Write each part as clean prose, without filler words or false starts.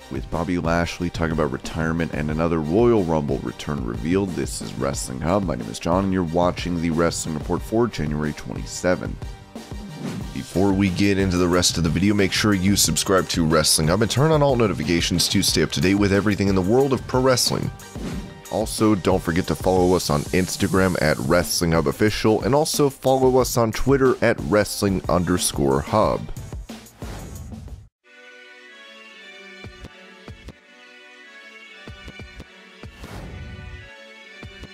With Bobby Lashley talking about retirement and another Royal Rumble return revealed. This is Wrestling Hub. My name is John and you're watching the Wrestling Report for January 27th. Before we get into the rest of the video, make sure you subscribe to Wrestling Hub and turn on all notifications to stay up to date with everything in the world of pro wrestling. Also, don't forget to follow us on Instagram at Wrestling Hub Official and also follow us on Twitter at Wrestling_Hub.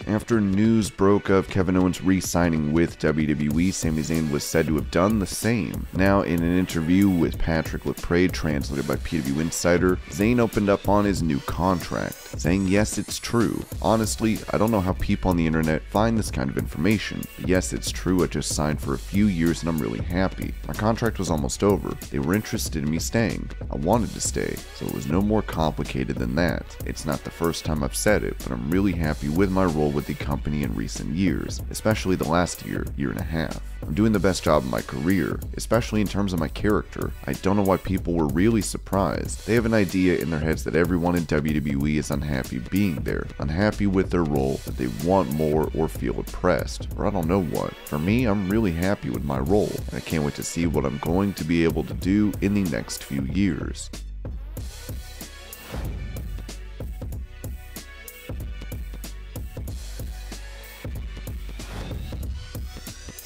After news broke of Kevin Owens re-signing with WWE, Sami Zayn was said to have done the same. Now, in an interview with Patrick LaPrade, translated by PW Insider, Zayn opened up on his new contract, saying, "Yes, it's true. Honestly, I don't know how people on the internet find this kind of information, but yes, it's true. I just signed for a few years and I'm really happy. My contract was almost over. They were interested in me staying. I wanted to stay, so it was no more complicated than that. It's not the first time I've said it, but I'm really happy with my role with the company in recent years, especially the last year and a half. I'm doing the best job of my career, especially in terms of my character. I don't know why people were really surprised. They have an idea in their heads that everyone in WWE is unhappy being there, unhappy with their role, that they want more or feel oppressed, or I don't know what. For me, I'm really happy with my role, and I can't wait to see what I'm going to be able to do in the next few years."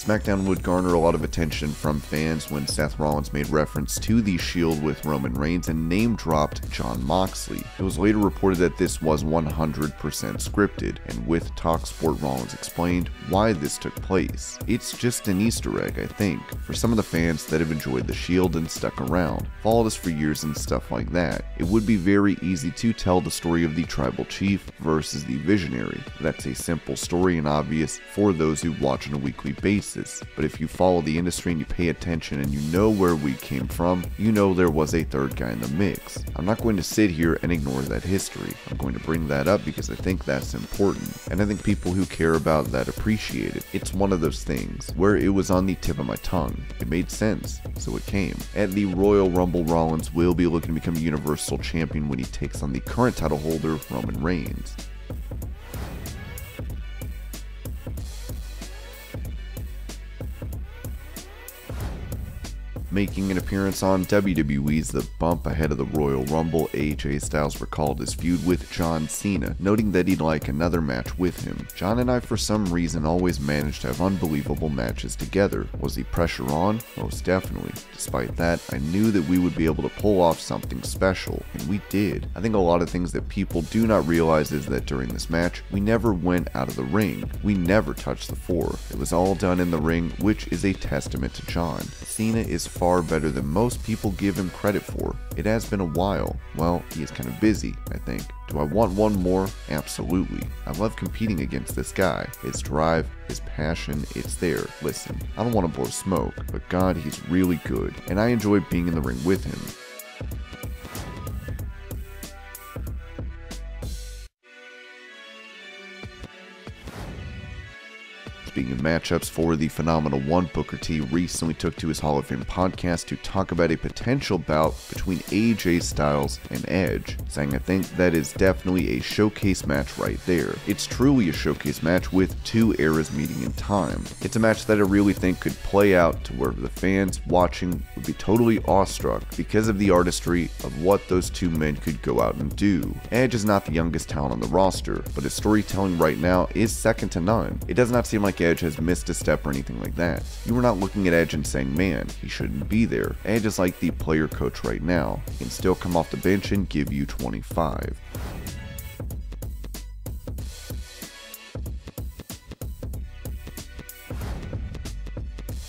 SmackDown would garner a lot of attention from fans when Seth Rollins made reference to the Shield with Roman Reigns and name-dropped Jon Moxley. It was later reported that this was 100% scripted, and with TalkSport, Rollins explained why this took place. "It's just an Easter egg, I think, for some of the fans that have enjoyed the Shield and stuck around, followed us for years and stuff like that. It would be very easy to tell the story of the Tribal Chief versus the Visionary. That's a simple story and obvious for those who watch on a weekly basis. But if you follow the industry and you pay attention and you know where we came from, you know there was a third guy in the mix. I'm not going to sit here and ignore that history. I'm going to bring that up because I think that's important, and I think people who care about that appreciate it. It's one of those things where it was on the tip of my tongue. It made sense, so it came." At the Royal Rumble, Rollins will be looking to become Universal Champion when he takes on the current title holder, Roman Reigns. Making an appearance on WWE's The Bump ahead of the Royal Rumble, AJ Styles recalled his feud with John Cena, noting that he'd like another match with him. "John and I for some reason always managed to have unbelievable matches together. Was the pressure on? Most definitely. Despite that, I knew that we would be able to pull off something special, and we did. I think a lot of things that people do not realize is that during this match, we never went out of the ring. We never touched the floor. It was all done in the ring, which is a testament to John. Cena is far better than most people give him credit for. It has been a while. Well, he is kind of busy, I think. Do I want one more? Absolutely. I love competing against this guy. His drive, his passion, it's there. Listen, I don't want to blow smoke, but God, he's really good, and I enjoy being in the ring with him." Speaking of matchups, for the Phenomenal One, Booker T recently took to his Hall of Fame podcast to talk about a potential bout between AJ Styles and Edge, saying, "I think that is definitely a showcase match right there. It's truly a showcase match with two eras meeting in time. It's a match that I really think could play out to where the fans watching would be totally awestruck because of the artistry of what those two men could go out and do. Edge is not the youngest talent on the roster, but his storytelling right now is second to none. It does not seem like Edge has missed a step or anything like that. You are not looking at Edge and saying, man, he shouldn't be there. Edge is like the player coach right now. He can still come off the bench and give you 25.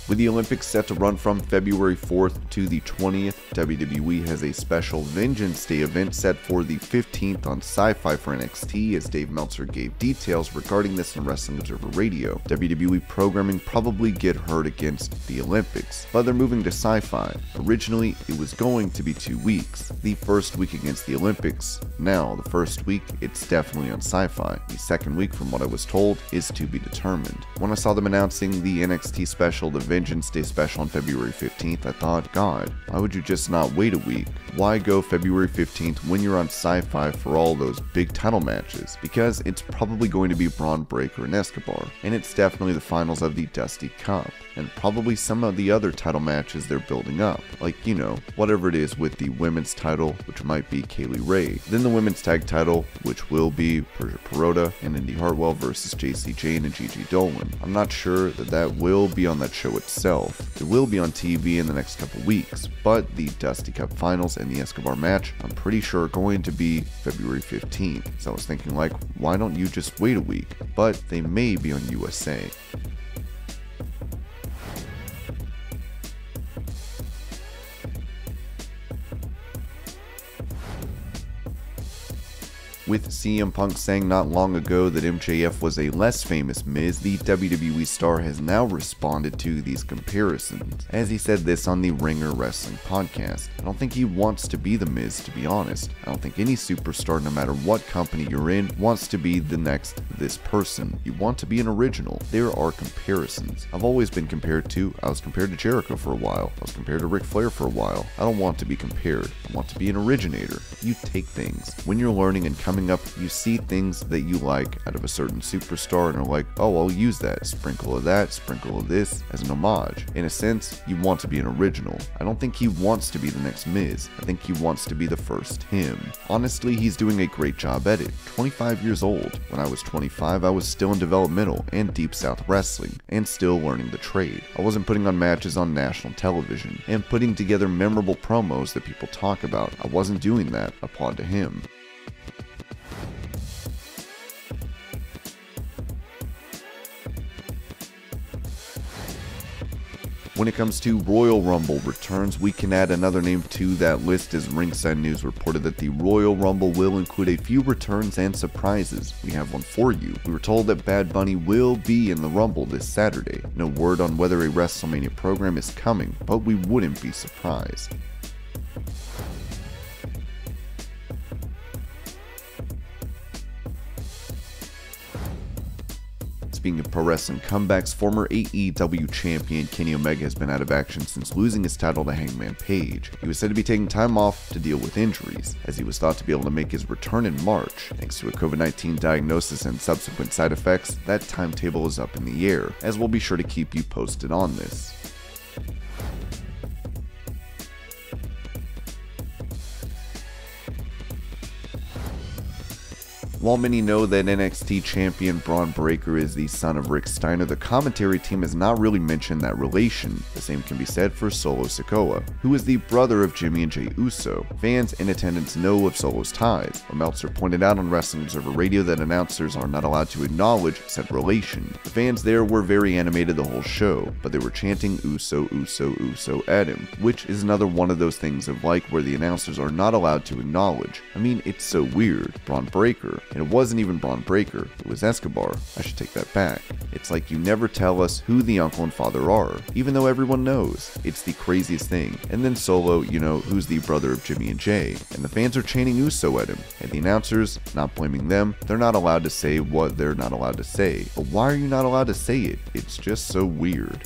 With the Olympics set to run from February 4th to the 20th, WWE has a special Vengeance Day event set for the 15th on Sci-Fi for NXT, as Dave Meltzer gave details regarding this on Wrestling Observer Radio. WWE programming probably get hurt against the Olympics, but they're moving to Sci-Fi. Originally, it was going to be 2 weeks. The first week against the Olympics. Now, the first week, it's definitely on Sci-Fi. The second week, from what I was told, is to be determined. When I saw them announcing the NXT special, the Vengeance Day special on February 15th, I thought, God, why would you just not wait a week? Why go February 15th when you're on Sci-Fi for all those big title matches? Because it's probably going to be Braun Breaker and Escobar, and it's definitely the finals of the Dusty Cup, and probably some of the other title matches they're building up, like, you know, whatever it is with the women's title, which might be Kaylee Ray, then the women's tag title, which will be Persia Pirotta and Indy Hartwell versus JC Jane and Gigi Dolan. I'm not sure that will be on that show itself. It will be on TV in the next couple weeks, but the Dusty Cup finals and the Escobar match, I'm pretty sure are going to be February 15th. So I was thinking, like, why don't you just wait a week? But they may be on USA. With CM Punk saying not long ago that MJF was a less famous Miz, the WWE star has now responded to these comparisons, as he said this on the Ringer Wrestling podcast. I don't think he wants to be the Miz, to be honest. I don't think any superstar, no matter what company you're in, wants to be the next this person. You want to be an original. There are comparisons. I've always been compared to, I was compared to Jericho for a while. I was compared to Ric Flair for a while. I don't want to be compared. I want to be an originator. You take things. When you're learning and coming up, you see things that you like out of a certain superstar and are like, oh, I'll use that, sprinkle of that, sprinkle of this as an homage. In a sense, you want to be an original. I don't think he wants to be the next Miz. I think he wants to be the first him. Honestly, he's doing a great job at it. 25 years old. When I was 25, I was still in developmental and Deep South Wrestling and still learning the trade. I wasn't putting on matches on national television and putting together memorable promos that people talk about. I wasn't doing that. Applaud to him. When it comes to Royal Rumble returns, we can add another name to that list, as Ringside News reported that the Royal Rumble will include a few returns and surprises. We have one for you. We were told that Bad Bunny will be in the Rumble this Saturday. No word on whether a WrestleMania program is coming, but we wouldn't be surprised. Speaking of pro wrestling comebacks, former AEW champion Kenny Omega has been out of action since losing his title to Hangman Page. He was said to be taking time off to deal with injuries, as he was thought to be able to make his return in March. Thanks to a COVID-19 diagnosis and subsequent side effects, that timetable is up in the air, as we'll be sure to keep you posted on this. While many know that NXT champion Braun Breaker is the son of Rick Steiner, the commentary team has not really mentioned that relation. The same can be said for Solo Sikoa, who is the brother of Jimmy and Jey Uso. Fans in attendance know of Solo's ties, but Meltzer pointed out on Wrestling Observer Radio that announcers are not allowed to acknowledge said relation. The fans there were very animated the whole show, but they were chanting Uso, Uso, Uso at him, which is another one of those things of like where the announcers are not allowed to acknowledge. I mean, it's so weird. Braun Breaker. And it wasn't even Braun Breaker, it was Escobar. I should take that back. It's like you never tell us who the uncle and father are, even though everyone knows. It's the craziest thing. And then Solo, you know, who's the brother of Jimmy and Jay, and the fans are chanting Uso at him, and the announcers, not blaming them, they're not allowed to say what they're not allowed to say. But why are you not allowed to say it? It's just so weird.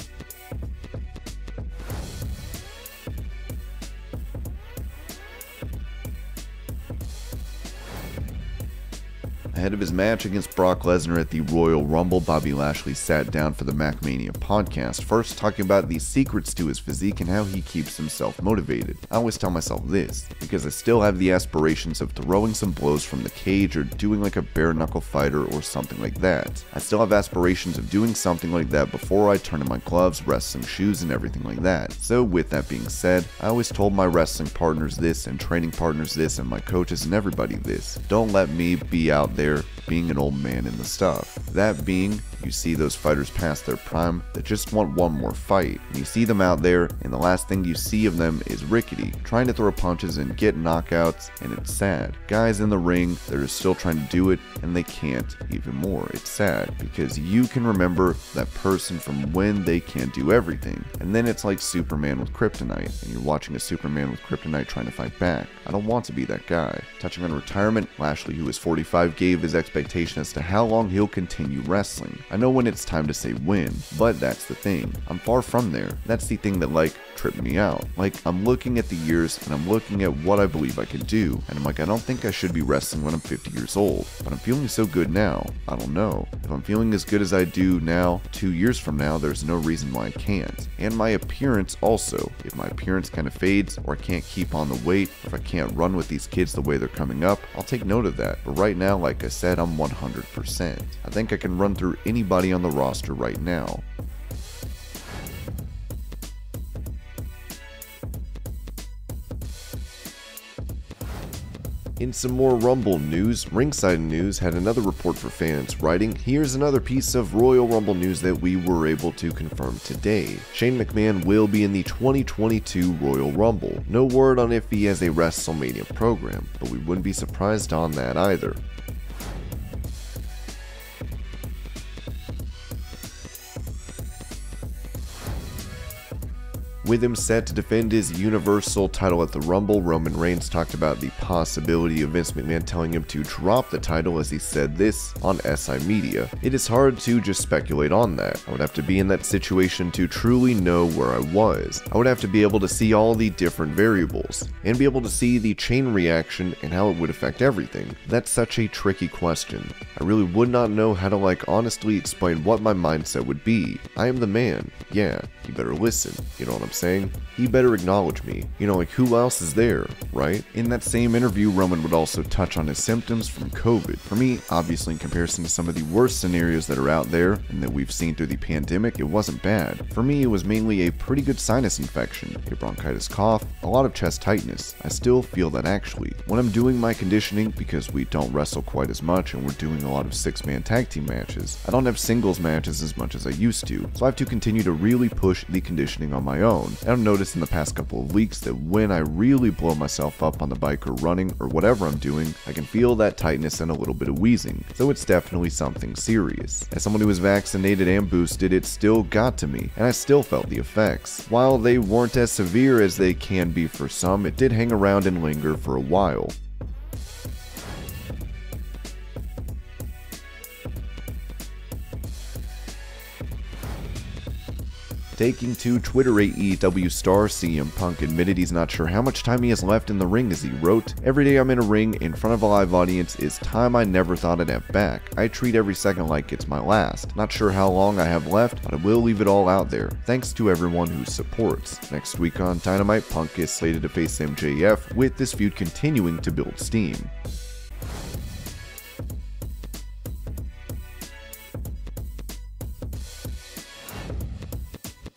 Ahead of his match against Brock Lesnar at the Royal Rumble, Bobby Lashley sat down for the MacMania podcast, first talking about the secrets to his physique and how he keeps himself motivated. I always tell myself this, because I still have the aspirations of throwing some blows from the cage or doing like a bare knuckle fighter or something like that. I still have aspirations of doing something like that before I turn in my gloves, wrestling shoes, and everything like that. So with that being said, I always told my wrestling partners this and training partners this and my coaches and everybody this. Don't let me be out there being an old man in the stuff. That being, you see those fighters past their prime that just want one more fight, and you see them out there and the last thing you see of them is rickety, trying to throw punches and get knockouts, and it's sad. Guys in the ring that are still trying to do it and they can't even more. It's sad because you can remember that person from when they can't do everything, and then it's like Superman with kryptonite and you're watching a Superman with kryptonite trying to fight back. I don't want to be that guy. Touching on retirement, Lashley, who is 45, gave his expectation as to how long he'll continue wrestling. I know when it's time to say win, but that's the thing. I'm far from there. That's the thing that tripped me out. I'm looking at the years and I'm looking at what I believe I can do, and I'm like, I don't think I should be wrestling when I'm 50 years old, but I'm feeling so good now. I don't know. If I'm feeling as good as I do now, 2 years from now, there's no reason why I can't. And my appearance also. If my appearance kind of fades, or I can't keep on the weight, or if I can't run with these kids the way they're coming up, I'll take note of that. But right now, like I said, I'm 100%. I think I can run through anybody on the roster right now. In some more Rumble news, Ringside News had another report for fans, writing, "Here's another piece of Royal Rumble news that we were able to confirm today. Shane McMahon will be in the 2022 Royal Rumble. No word on if he has a WrestleMania program, but we wouldn't be surprised on that either." With him set to defend his Universal title at the Rumble, Roman Reigns talked about the possibility of Vince McMahon telling him to drop the title, as he said this on SI Media. "It is hard to just speculate on that. I would have to be in that situation to truly know where I was. I would have to be able to see all the different variables, and be able to see the chain reaction and how it would affect everything. That's such a tricky question. I really would not know how to honestly explain what my mindset would be. I am the man. Yeah, he better listen. You know what I'm saying? He better acknowledge me. Who else is there, right?" In that same interview, Roman would also touch on his symptoms from COVID. For me, obviously in comparison to some of the worst scenarios that are out there and that we've seen through the pandemic, it wasn't bad. For me, it was mainly a pretty good sinus infection, a bronchitis cough, a lot of chest tightness. I still feel that actually. When I'm doing my conditioning, because we don't wrestle quite as much and we're doing a lot of 6-man tag team matches, I don't have singles matches as much as I used to, so I have to continue to really push the conditioning on my own. And I've noticed in the past couple of weeks that when I really blow myself up on the bike or running or whatever I'm doing, I can feel that tightness and a little bit of wheezing. So it's definitely something serious. As someone who was vaccinated and boosted, it still got to me, and I still felt the effects. While they weren't as severe as they can be for some, it did hang around and linger for a while. Taking to Twitter, AEW star CM Punk admitted he's not sure how much time he has left in the ring, as he wrote, "Every day I'm in a ring in front of a live audience is time I never thought I'd have back. I treat every second like it's my last. Not sure how long I have left, but I will leave it all out there. Thanks to everyone who supports." Next week on Dynamite, Punk is slated to face MJF, with this feud continuing to build steam.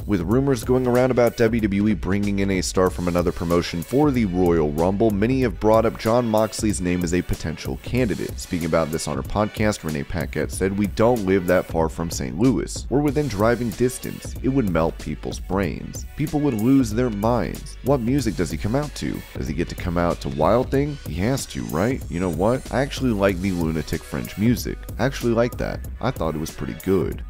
With rumors going around about WWE bringing in a star from another promotion for the Royal Rumble, many have brought up Jon Moxley's name as a potential candidate. Speaking about this on her podcast, Renee Paquette said, "We don't live that far from St. Louis. We're within driving distance. It would melt people's brains. People would lose their minds. What music does he come out to? Does he get to come out to Wild Thing? He has to, right? You know what? I actually like the Lunatic French music. I actually like that. I thought it was pretty good."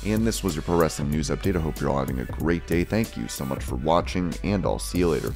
And this was your Pro Wrestling News Update. I hope you're all having a great day. Thank you so much for watching, and I'll see you later.